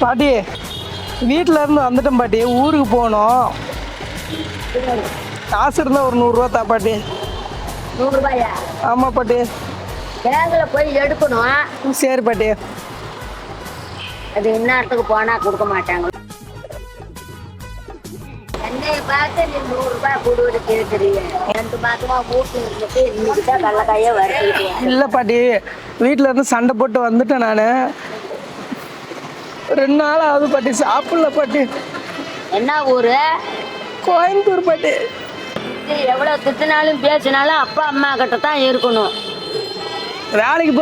பாட்டி வீட்டில் இருந்து வந்துட்டேன் பாட்டி. ஊருக்கு போகணும். காசு இருந்தால் ஒரு 100 ரூபா தா பாட்டி. 100 ரூபாயா? ஆமாம் பாட்டி. பேங்க்ல போய் எடுக்கணும். சரி பாட்டி. அது இந்நேரத்துக்கு போனா கொடுக்க மாட்டாங்க. என்னைய பார்த்து நீ 100 ரூபாய் கொடுன்னு கேட்குறீங்க. 2 மாசமா மூட்டு இருந்துட்டு இன்னைக்கு தான் கடலக்காயே வறுத்துக்கிட்டு. இல்லை பாட்டி, வீட்டில் இருந்து சண்டை போட்டு வந்துட்டேன் நான். 2 நாள் ஆகுது பாட்டி, சாப்பிடல பாட்டி. என்ன ஊரு? கோயம்புத்தூர் பாட்டி. எவ்வளவு திட்டினாலும் பேசினாலும் அப்பா அம்மா கிட்ட தான் இருக்கணும். வேலைக்கு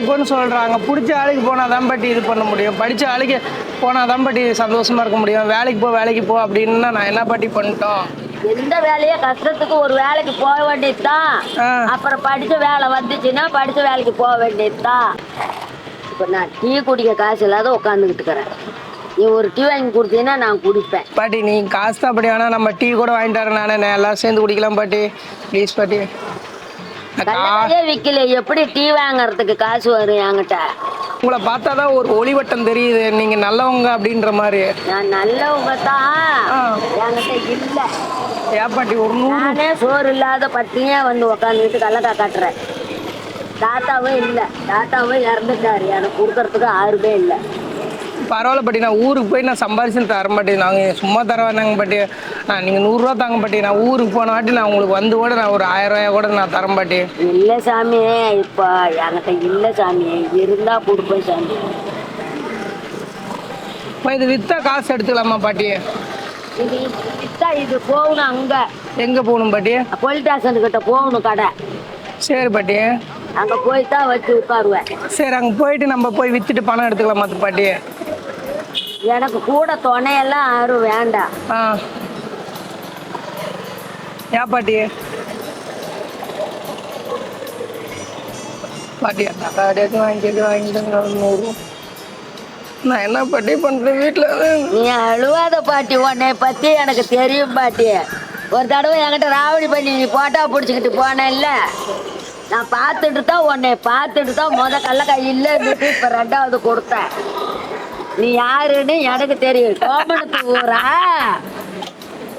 போன்னு சொல்கிறாங்க. பிடிச்ச வேலைக்கு போனால் தான் பாட்டி இது பண்ண முடியும். படித்த வேலைக்கு போனால் தான் பாட்டி சந்தோஷமாக இருக்க முடியும். வேலைக்கு போ அப்படின்னா நான் என்ன பாட்டி பண்ணிட்டோம்? எந்த வேலையோ கஷ்டத்துக்கு ஒரு வேலைக்கு போக வேண்டியதுதான். அப்புறம் படிச்ச வேலை வந்துச்சுன்னா படிச்ச வேலைக்கு போக வேண்டியதுதான். இப்போ நான் டீ குடிக்க காசு இல்லாத உட்காந்துக்கிட்டு இருக்கிறேன். நீ ஒரு டீ வாங்கி கொடுத்தீங்கன்னா நான் குடிப்பேன். பாட்டி நீ காசு தான் அப்படி வேணா நம்ம டீ கூட வாங்கிட்டு வரேன். நான் எல்லாம் சேர்ந்து குடிக்கலாம் பாட்டி. ப்ளீஸ் பாட்டி. கல்லையே விற்கல, எப்படி டீ வாங்கறதுக்கு காசு வரும் என்கிட்ட? உங்களை பார்த்தா தான் ஒரு ஒளிவட்டம் தெரியுது, நீங்க நல்லவங்க அப்படின்ற மாதிரி. நான் நல்லவங்க தான், என்கிட்ட இல்லை. ஏன் பாட்டி ஒரு 100? நானே சோறு இல்லாத பட்டினியா வந்து உக்காந்துக்கிட்டு கல்லக்கா காட்டுறேன். தாத்தாவும் இல்லை, தாத்தாவும் இறந்துட்டாரு. எனக்கு கொடுக்கறதுக்கு யாருமே இல்லை. பரவாயில்ல பாட்டி, நான் ஊருக்கு போய் நான் சம்பாரிச்சு தர மாட்டேன். நாங்கள் சும்மா தர வேணாங்க பாட்டி. நீங்கள் 100 ரூபா தாங்க பாட்டி. நான் ஊருக்கு போன வாட்டி நான் உங்களுக்கு வந்து கூட நான் ஒரு 1000 ரூபாய் கூட நான் தரேன் பாட்டி. இல்லை சாமி, இப்போ என்கிட்ட இல்லை சாமி. இருந்தா கொடுப்பேன் சாமி. இது வித்தா காசு எடுத்துக்கலாமா பாட்டி? இது வித்தா இது போகணும். அங்க எங்க போகணும் பாட்டி? போலீஸ் ஸ்டேஷன் கிட்ட போகணும் கடை. சரி பாட்டி. அங்க போய் தான் வச்சு உட்காருவேன். சரி, அங்கே போயிட்டு நம்ம போய் வித்துட்டு பணம் எடுத்துக்கலாமா பாட்டி? எனக்கு கூட துணையெல்லாம் யாரும் வேண்டாம். ஏன் பாட்டி? பாட்டி வாங்கிட்டு 100. நான் என்ன பாட்டி பண்றேன் வீட்டுல? நீ அழுவாத பாட்டி, உன்னை பத்தி எனக்கு தெரியும் பாட்டி. ஒரு தடவை என்கிட்ட ராவடி பண்ணி நீ போட்டா பிடிச்சிக்கிட்டு போனேன்ல, நான் பார்த்துட்டு தான் உன்னை பார்த்துட்டு தான் கல்லக்காய் இல்லைன்னு இப்ப 2வது கொடுத்தேன். நீ யாருன்னு எனக்கு தெரியும். கோமணத்து ஊரா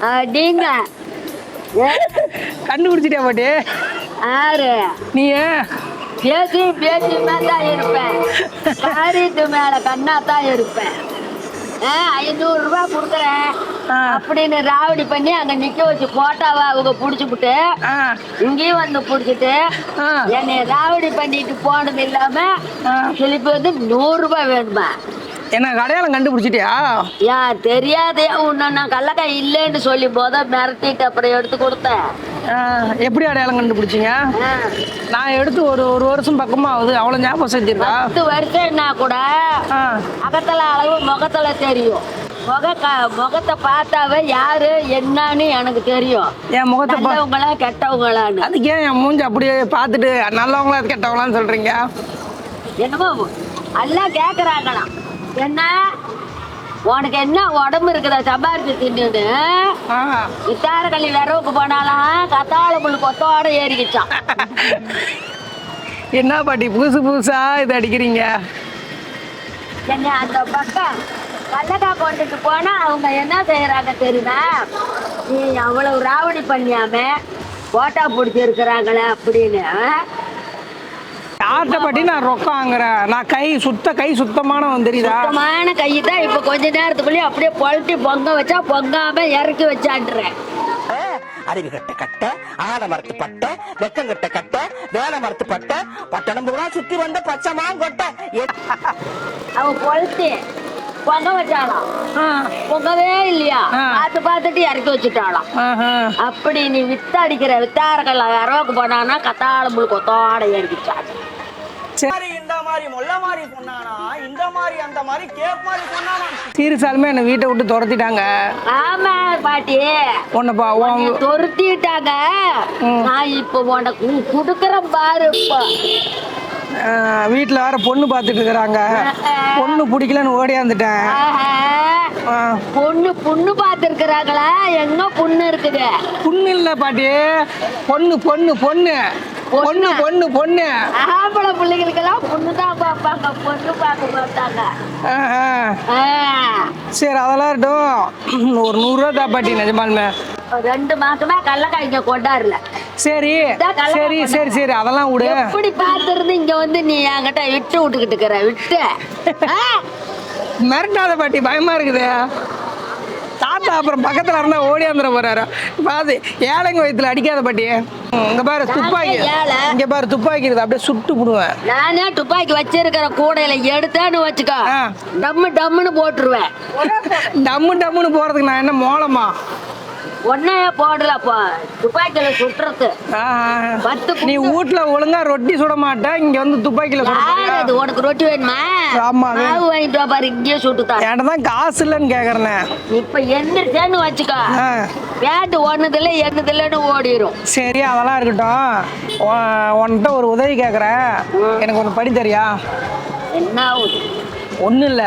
அப்படிங்க கண்டுபிடிச்சிட்டியா பாட்டி? யாரு நீ? பேசியுமே தான் இருப்பேன். காரியத்து மேல கண்ணா தான் இருப்பேன். 500 ரூபாய் கொடுக்குறேன் அப்படின்னு ராவடி பண்ணி அங்க நிக்க வச்சு போட்டாவா அவங்க புடிச்சுப்புட்டு இங்கேயும் வந்து புடிச்சிட்டு என்னை ராவடி பண்ணிட்டு போனது இல்லாம திருப்பி வந்து 100 ரூபாய் வேணுமா? என்ன அடையாளம் கண்டுபிடிச்சிட்டியா? தெரியாதே. உன்னை நான் கல்லக்காய் இல்லைன்னு சொல்லி மிரட்டிட்டு அப்புறம் எடுத்து கொடுத்தேன். எப்படி அடையாளம் கண்டுபிடிச்சிங்க? நான் எடுத்து ஒரு வருஷம் பக்கமா ஆகுது. அவ்வளவு ஞாபகம் செஞ்சிருக்கா? 10 வருஷம்னா கூட அகத்துல அளவு முகத்துல தெரியும். முகத்தை பார்த்தாவே யாரு என்னன்னு எனக்கு தெரியும். என் முகத்தை நல்லவங்களா கெட்டவங்களான்னு. அதுக்கு ஏன் என் மூஞ்சி அப்படியே பார்த்துட்டு நல்லவங்களா கெட்டவங்களான்னு சொல்றீங்க? என்னமோ எல்லாம் கேக்குறாங்களாம். என்ன உனக்கு என்ன உடம்பு இருக்குதா சம்பாரிச்சு தின்னு? வித்தாரக்கள்ளி விரவுக்கு போனாலும் கத்தாழ புல் கொத்தோட ஏறிக்கிச்சான். என்ன பாட்டி புதுசா இது அடிக்கிறீங்க? என்ன அந்த பக்கம் கல்லக்காய் கொண்டுட்டு போனா அவங்க என்ன செய்யறாங்க தெரியுமா? நீ அவ்வளவு ராவடி பண்ணியாம போட்டா பிடிச்சி இருக்கிறாங்களே அப்படின்னு. யார்கிட்ட பாட்டி நான் ரொக்கம் வாங்குறேன்? நான் கை சுத்தமானவன் தெரியுதா? சுத்தமான கை தான். இப்ப கொஞ்ச நேரத்துக்குள்ளேயே அப்படியே பொழட்டி பொங்க வச்சா பொங்காம இறக்கி வச்சான்றேன். அறிவு கட்ட ஆட மரத்து பட்ட வெக்கம் கட்ட வேலை மரத்து பட்டணம் பூரா சுத்தி வந்த பச்சைமா கொட்ட அவன் பொழட்டி பொங்க வச்சாலாம். பொங்கவே இல்லையா? பார்த்துட்டு இறக்கி வச்சுட்டாலாம். அப்படி நீ வித்த அடிக்கிற வித்தாரக்கல்ல இரவுக்கு போனானா கத்தாழ முள் கொத்தோட ஏறிக்கிச்சாங்க. இந்த மாதிரி மொல்ல மாதிரி சொன்னானா, இந்த மாதிரி அந்த மாதிரி கேப் மாதிரி சொன்னானா. சீரியஸாலுமே என்ன வீட்டை விட்டு துரத்திட்டாங்க. ஆமா பாட்டி, துரத்திட்டாங்க. நான் இப்ப உனக்கு குடுக்கறேன் பாரு. இப்ப வீட்டுல வேற பொண்ணு பாத்துட்டு இருக்கிறாங்க. பொண்ணு பிடிக்கலன்னு ஓடியாந்துட்டேன். பொண்ணு பாத்துருக்கிறாங்களா? எங்க பொண்ணு இருக்குது? பொண்ணு இல்ல பாட்டி, பொண்ணு பொண்ணு பொண்ணு பொண்ணு பொண்ணு பொண்ணு ஆம்பளை பிள்ளைங்களுக்கெல்லாம் பொண்ணு தான் பார்ப்பாங்க, பொண்ணு பார்க்க மாட்டாங்க. சரி அதெல்லாம் இருக்கட்டும். ஒரு 100 ரூபா தாப்பாட்டி நிஜமாலுமே. 2 மாசமா கடலக்காய்ங்க கொண்டாடல. சரி சரி சரி சரி அதெல்லாம் விடு. எப்படி பார்த்துருந்து இங்க வந்து நீ என்கிட்ட விட்டு விட்டுக்கிட்டு இருக்கிற விட்டு மிரட்டாத பாட்டி, பயமா இருக்குது. தாத்தா அப்புறம் பக்கத்துல இருந்தா ஓடியாந்துட போறாரு. பாது ஏழைங்க வயிற்றுல அடிக்காத பாட்டி. இங்க பாரு துப்பாக்கி, இங்க பாரு துப்பாக்கி இருக்குது, அப்படியே சுட்டு போடுவேன். நானே துப்பாக்கி வச்சிருக்கிற கூடையில எடுத்தான்னு வச்சுக்கோ, டம்மு டம்முன்னு போட்டுருவேன். டம்மு டம்முன்னு போறதுக்கு நான் என்ன மோளமா? ஒன்னே போடலப்பா, துப்பாக்கியில சுட்டுறது. நீ வீட்டுல ஒழுங்கா ரொட்டி சுட மாட்டேன், இங்க வந்து துப்பாக்கியில சுடுறது. உனக்கு ரொட்டி வேணுமா? ஆமா மாவு வாங்கிட்டு வா பாரு, இங்கே சுட்டுதான். என்கிட்ட தான் காசு இல்லைன்னு கேக்குறேன். இப்ப எந்திரிச்சேன்னு வச்சுக்கோ, பேட்டு ஒண்ணுதில்ல என்னதில்லன்னு ஓடிடும். சரி அதெல்லாம் இருக்கட்டும். உன்கிட்ட ஒரு உதவி கேக்குறேன், எனக்கு ஒண்ணு படி தரியா? என்ன? ஒண்ணு இல்ல,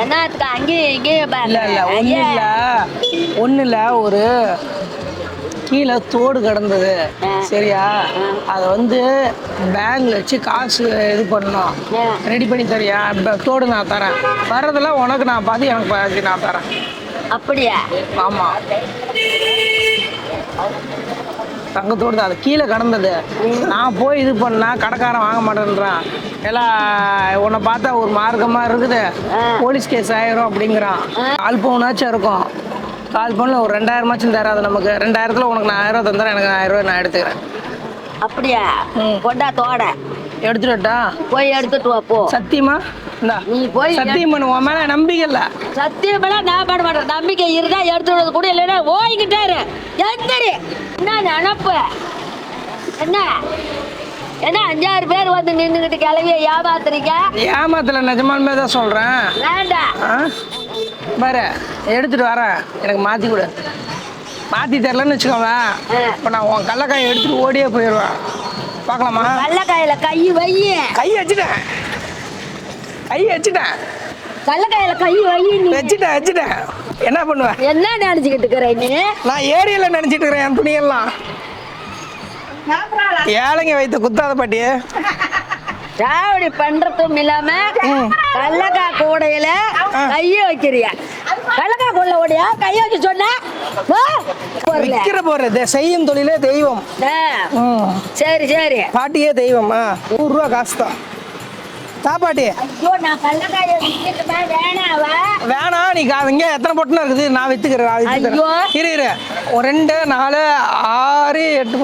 என்னத்துக்கு அங்கேயும் இங்கேயும் இல்ல இல்ல ஒண்ணு இல்ல ஒண்ணு இல்ல, ஒரு கீழே தோடு கிடந்தது சரியா, அதை வந்து பேங்க்ல வச்சு காசு இது பண்ணணும், ரெடி பண்ணி தரியா? தோடு நான் தரேன், வர்றதெல்லாம் உனக்கு நான் பாதி எனக்கு பாதி நான் தரேன். அப்படியா? ஆமா, தங்கத்தோடு தான், அது கீழே கடந்தது. நான் போய் இது பண்ணா கடைக்காரன் வாங்க மாட்டேன்றான், எல்லாம் உன்னை பார்த்தா ஒரு மார்க்கமா இருக்குது, போலீஸ் கேஸ் ஆயிரும் அப்படிங்கிறான். 4 பவுனாச்சும் இருக்கும், 4 பவுன்ல ஒரு 2000 தராது நமக்கு. 2000த்துல உனக்கு நான் 1000 தந்துறேன், எனக்கு 1000 ரூபாய் நான் எடுத்துக்கிறேன். அப்படியா? கொண்டா தோட எடுத்துட்டா? போய் எடுத்துட்டு வா போ. சத்தியமா? நீ போய் சத்தியம் பண்ணு, உன் மேல நம்பிக்கை இல்ல. சத்தியமெல்லாம் நான் பண்ண மாட்டேன், நம்பிக்கை இருந்தா எடுத்துடுறது கூட, இல்லைன்னா ஓய்கிட்டாரு. எந்தரி என்ன நினப்பு? என்ன என்ன 5-6 பேர் வந்து நின்றுகிட்டு கிளவிய ஏமாத்துறீங்க? ஏமாத்தல, நிஜமாலுமே தான் சொல்றேன். வேண்டாம் பாரு, எடுத்துட்டு வரேன், எனக்கு மாத்தி கொடு. மாத்தி தரலன்னு வச்சுக்கோங்க, இப்ப நான் உன் கடலக்காயை எடுத்துட்டு ஓடியே போயிடுவேன். பார்க்கலாமா? கடலக்காயில கை வை. கை வச்சுட்டேன், கை வச்சுட்டேன், கடலக்காயில கை வை. வச்சுட்டேன். என்ன பண்ணுவேன்? என்ன நினைச்சுக்கிட்டு இருக்கிற நீ? நான் ஏரியில நினைச்சிட்டு இருக்கிறேன் என் துணியெல்லாம். ஏழைங்க வைத்த குத்தாத பாட்டி. ராவடி பண்றதும் இல்லாம கடலக்காய் கூடையில கைய வைக்கிறிய. கடலக்காய் கூடல ஓடியா கைய வச்சு சொன்ன? விக்கிற போறது செய்யும் தொழிலே தெய்வம். சரி சரி, பாட்டியே தெய்வம். 100 ரூபா காசு தான் தாப்பாட்டி. வேணாம், நீ இங்க எத்தனை பொட்டனா இருக்குது, நான் வித்துக்கிறேன். இரு 2 4 6 8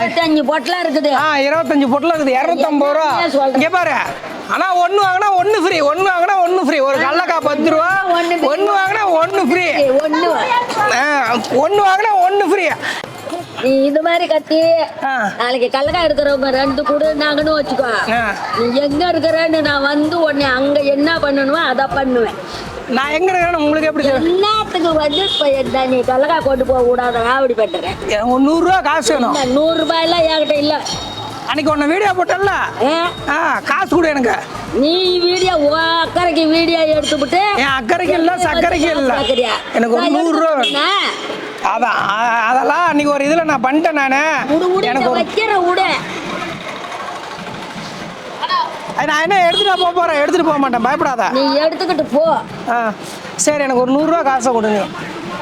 25 பொட்டலாம் இருக்குது. 25 பொட்டலாம் இருக்குது, 250 ரூபா. இங்க பாரு, ஆனா 1 வாங்கினா 1 ஃப்ரீ, 1 வாங்கினா 1 ஃப்ரீ. ஒரு கடலக்காய் 10 ரூபா, 1 வாங்கினா 1 ஃப்ரீ, 1 வாங்கினா 1 ஃப்ரீ. நீ இது மாதிரி கத்தி நாளைக்கு கடலக்காய் எடுக்கிறவங்க 2 கூட நாங்கன்னு வச்சுக்கோ, நீ எங்க இருக்கிறேன்னு நான் வந்து உடனே அங்க என்ன பண்ணணுமோ அதை பண்ணுவேன். நான் எங்க இருக்கிறேன்னு உங்களுக்கு எப்படி எல்லாத்துக்கு வந்து இப்ப என்ன நீ கடலக்காய் கொண்டு போக கூடாது, அப்படி பண்றேன். 100 ரூபா காசு வேணும். 100 ரூபாய் எல்லாம் என்கிட்ட இல்ல. அன்னைக்கு உன்ன வீடியோ போட்டல, காசு கூட எனக்கு. நீ வீடியோ அக்கறைக்கு வீடியோ எடுத்துவிட்டு, என் அக்கறைக்கு இல்ல சக்கரைக்கு இல்ல, எனக்கு ஒரு 100 ரூபா வேணும். அதான் அதெல்லாம் அன்னைக்கு ஒரு இதுல நான் பண்ணிட்டேன் நானு. எனக்கு வைக்கிற விட நான் என்ன எடுத்துட்டு போறேன், எடுத்துட்டு போக மாட்டேன், பயப்படாத. நீ எடுத்துக்கிட்டு போ. சரி, எனக்கு ஒரு 100 ரூபா காசை கொடுங்க.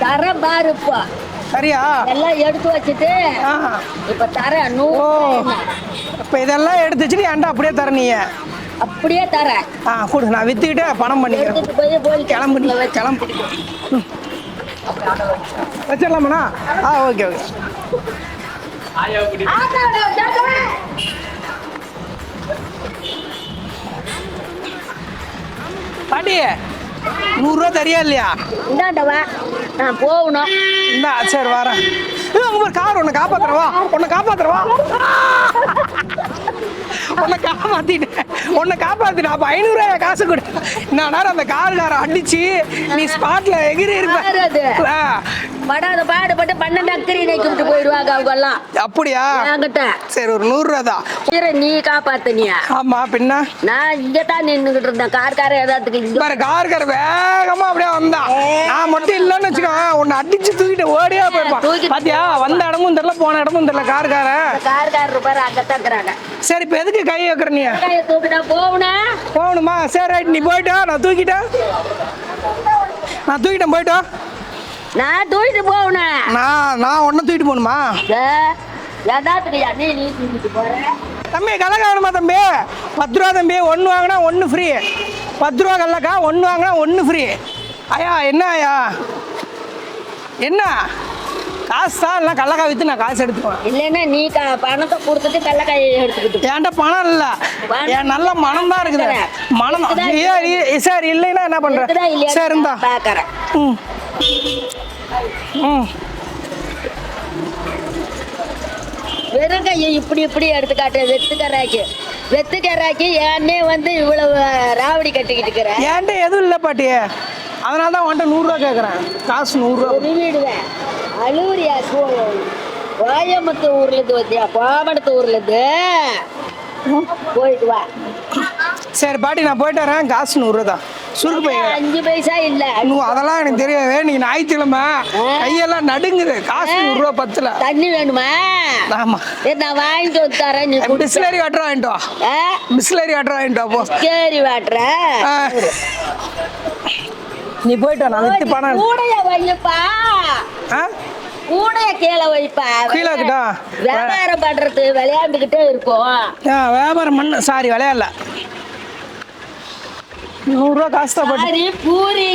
தர பாரு இப்போ. சரியா? எல்லாம் எடுத்து வச்சுட்டு இப்ப தர 100. இப்ப இதெல்லாம் எடுத்து வச்சு நீ அண்டா அப்படியே தர. நீ அப்படியே தர கொடு, நான் வித்துக்கிட்டே பணம் பண்ணிக்கிறேன். கிளம்பு வச்சிடலாமண்ணா? Okay okay. பாட்டி 100 ரூபா தரியா இல்லையா? இந்தாண்டவா, நான் போகணும். இந்தா சரி வரேன். அங்க ஒரு கார் உன்னை காப்பாத்துறவா, உன்னை காப்பாத்துறவா, உன்னை காப்பாத்திட்டேன். அப்ப 500 ரூபாய் காசு கொடு. நான் அந்த காருக்கார அடிச்சு நீ ஸ்பாட்ல எகிரி இருப்ப. படாத பாடுபட்டு 12 அக்கறை நக்கி விட்டு போயிடுவாங்க அவங்க எல்லாம். அப்படியா? என்கிட்ட சரி, ஒரு 100 ரூபா தான். நீ காப்பாத்தனியா? ஆமா, பின்ன நான் இங்கதான் நின்னுகிட்டு இருந்தேன். கார்கார ஏதாத்துக்கு பாரு, கார்கார வேகமா அப்படியே வந்தான். நான் மட்டும் இல்லைன்னு வச்சுக்கோ, உன்னை அடிச்சு தூக்கிட்டு ஓடியா போயிருப்பான். பாத்தியா, வந்த இடமும் தெரியல, போன இடமும் தெரியல. கார்காரர் பாரு அங்கத்தான் இருக்கிறாங்க. சரி, இப்ப எதுக்கு கை வைக்கிற நீ? தூக்கிட்டா போகணுமா? சரி, ரைட், நீ போயிட்டா. நான் தூக்கிட்டேன் போயிட்டா. நான் தூக்கிட்டு போகணும். நான் ஒன்னும் தூக்கிட்டு போகணுமா? நீ தூக்கிட்டு போற தம்பி, கல்லக்கா வேணுமா தம்பி? 10 ரூபா தம்பி. 1 வாங்கினா 1 ஃப்ரீ. 10 ரூபா கல்லக்கா, 1 வாங்கினா 1 ஃப்ரீ. ஐயா, என்ன ஐயா, என்ன காசு தான்? இல்லை கல்லக்கா விற்று நான் காசு எடுத்துக்குவேன். இல்லைன்னா நீ பணத்தை கொடுத்துட்டு கல்லக்காயை எடுத்துக்கிட்டு. என்கிட்ட பணம் இல்லை, என் நல்ல மனம் தான் இருக்குது. மனம் சார் இல்லைன்னா என்ன பண்ணுறேன்? சரி, இருந்தா பார்க்குறேன். வெறும் கையை இப்படி இப்படி எடுத்து காட்டு. வெத்துக்கராக்கி ஏன்னே வந்து இவ்வளவு ராவடி கட்டிக்கிட்டு இருக்கிற. என்கிட்ட எதுவும் இல்லை பாட்டி, அதனால தான் உன்கிட்ட 100 ரூபா கேட்குறேன். காசு 100 ரூபா. உருவிடுவேன். அழுவுறியா? கோயம்புத்தூர்ல இருந்து வந்தியா? கோயம்புத்தூர்ல இருந்து போயிட்டு வா. சரி பாட்டி, நான் போயிட்டு வரேன். காசு 100 ரூபா தான். சுருக்கு போய் 5 பைசா இல்ல. அதெல்லாம் எனக்கு தெரியாது. நீ ஞாயிற்றுக்கிழமை கையெல்லாம் நடுங்குது. காசு 100 ரூபா பத்தல. தண்ணி வேணுமா? ஆமா, நான் வாங்கிட்டு வந்து தரேன். நீ பிஸ்லரி வாட்டர் வாங்கிட்டு வா. பிஸ்லரி வாட்டர் வாங்கிட்டு வா. போ. சரி, வாட்டுற. நீ போயிட்டு வா. நான் வித்து பணம் கூடைய வைப்பா. கூடைய கீழே வைப்பா. கீழே இருக்கா? வியாபாரம் பண்றது விளையாண்டுகிட்டே இருக்கும். வியாபாரம் பண்ண சாரி விளையாடல. 100 ரூபா காசு தான் பாட்டி. பூரி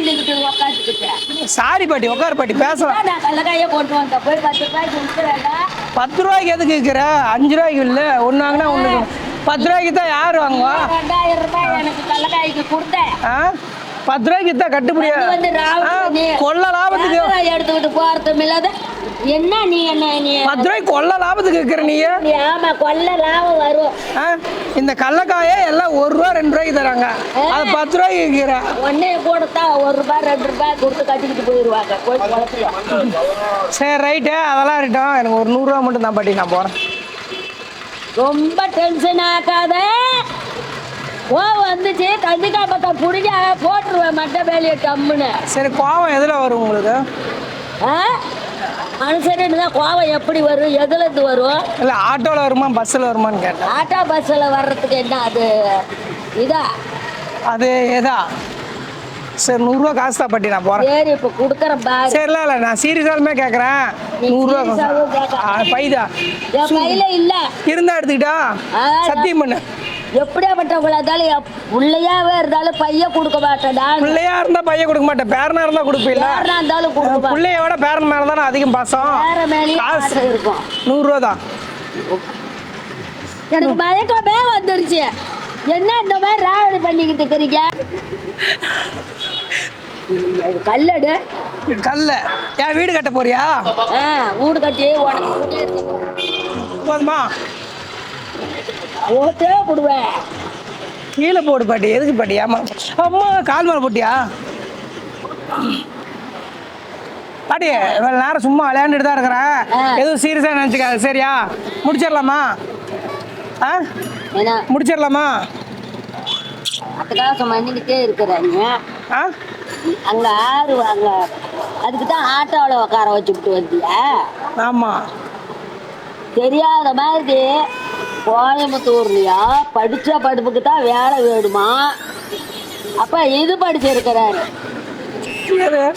உட்காந்துக்கிட்டேன். சாரி பாட்டி, உட்காரு பாட்டி, பேசலாம். நான் கல்லக்காயை கொண்டு வந்த போய் 10 ரூபாய்க்கு விற்கிறேன்டா. 10 ரூபாய்க்கு எதுக்கு விற்கிற? 5 ரூபாய்க்கு இல்லை. ஒன்று வாங்கினா 1 10 ரூபாய்க்கு தான் யார் வாங்குவா? 2000 ரூபாய் எனக்கு கல்லக்காய்க்கு கொடுத்தேன். 10 ரூபாய்க்கு தான் கட்டுப்படியா? கொள்ள லாபத்துக்கு எடுத்துக்கிட்டு போறது இல்லாத என்ன நீ 10 ரூபாய்க்கு கொள்ள லாபத்துக்கு விற்கிற நீ? ஆமா, கொள்ள லாபம் வரும். இந்த கல்லக்காயை எல்லாம் 1 ரூபா 2 ரூபாய்க்கு தராங்க. அது 10 ரூபாய்க்கு விற்கிற. ஒன்னே கொடுத்தா 1 ரூபாய் 2 ரூபாய் கொடுத்து கட்டிக்கிட்டு போயிடுவாங்க. சரி, ரைட்டு, அதெல்லாம் இருக்கட்டும். எனக்கு ஒரு 100 ரூபா மட்டும் தான் பாட்டி, நான் போறேன். ரொம்ப டென்ஷன் ஆகாத. வந்துச்சு கண்டிப்பா பார்த்தா புடிஞ்ச போட்டுருவேன் மட்ட வேலையை கம்முன்னு. சரி, கோவம் எதுல வரும் உங்களுக்கு? மனுஷன்னு தான் கோவம் எப்படி வரும்? எதுல இருந்து வரும்? இல்லை, ஆட்டோவில் வருமா பஸ்ஸில் வருமான்னு கேட்டேன். ஆட்டோ பஸ்ஸில் வர்றதுக்கு என்ன அது இதா? அது எதா? சரி, 100 ரூபா காசு தான் பாட்டி, நான் போகிறேன். சரி, இப்போ கொடுக்குறேன் பாரு. சரி, இல்லை நான் சீரியஸாலுமே கேட்குறேன். 100 ரூபா பைதா என் கையில் இல்லை. இருந்தா எடுத்துக்கிட்டா சத்தியம் பண்ணு. எப்படியாப்பட்டவங்களா இருந்தாலும் பிள்ளையாவே இருந்தாலும் பைய கொடுக்க மாட்டேன்டா. பிள்ளையா இருந்தா பைய கொடுக்க மாட்டேன். பேரனா இருந்தா கொடுப்பீங்களா? பேரனா இருந்தாலும் கொடுக்க மாட்டேன். பிள்ளைய விட பேரன் மேல தானே அதிகம் பாசம். பேர மேலே காசு இருக்கும். 100 ரூபா தான். எனக்கு மயக்கமே வந்துருச்சு. என்ன இந்த மாதிரி ராவடி பண்ணிக்கிட்டு இருக்கிறீங்க? கல்லடு கல்ல ஏன் வீடு கட்ட போறியா? வீடு கட்டி போதுமா? ஓட்டே போடுவேன். கீழே போடு பாட்டி. எதுக்கு பாட்டி? ஆமா, அம்மா கால் மேலே போட்டியா பாட்டி? இவ்வளோ நேரம் சும்மா விளையாண்டுட்டு தான் இருக்கிறேன். எதுவும் சீரியஸாக நினச்சிக்காது. சரியா? முடிச்சிடலாமா? முடிச்சிடலாமா? அதுக்காக பண்ணிக்கிட்டே இருக்கிறாங்க. அங்கே ஆறு வாங்க, அதுக்கு தான் ஆட்டோவில் உட்கார வச்சுக்கிட்டு வந்தியா? ஆமாம். தெரியாத மாதிரி கோயம்புத்தூர்லையா படித்த படிப்புக்கு தான் வேலை வேணுமா? அப்போ இது படிச்சிருக்கிறாரு,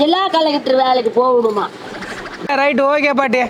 ஜில்லா கலெக்டர் வேலைக்கு போகணுமா? ரைட், ஓகே பாட்டி.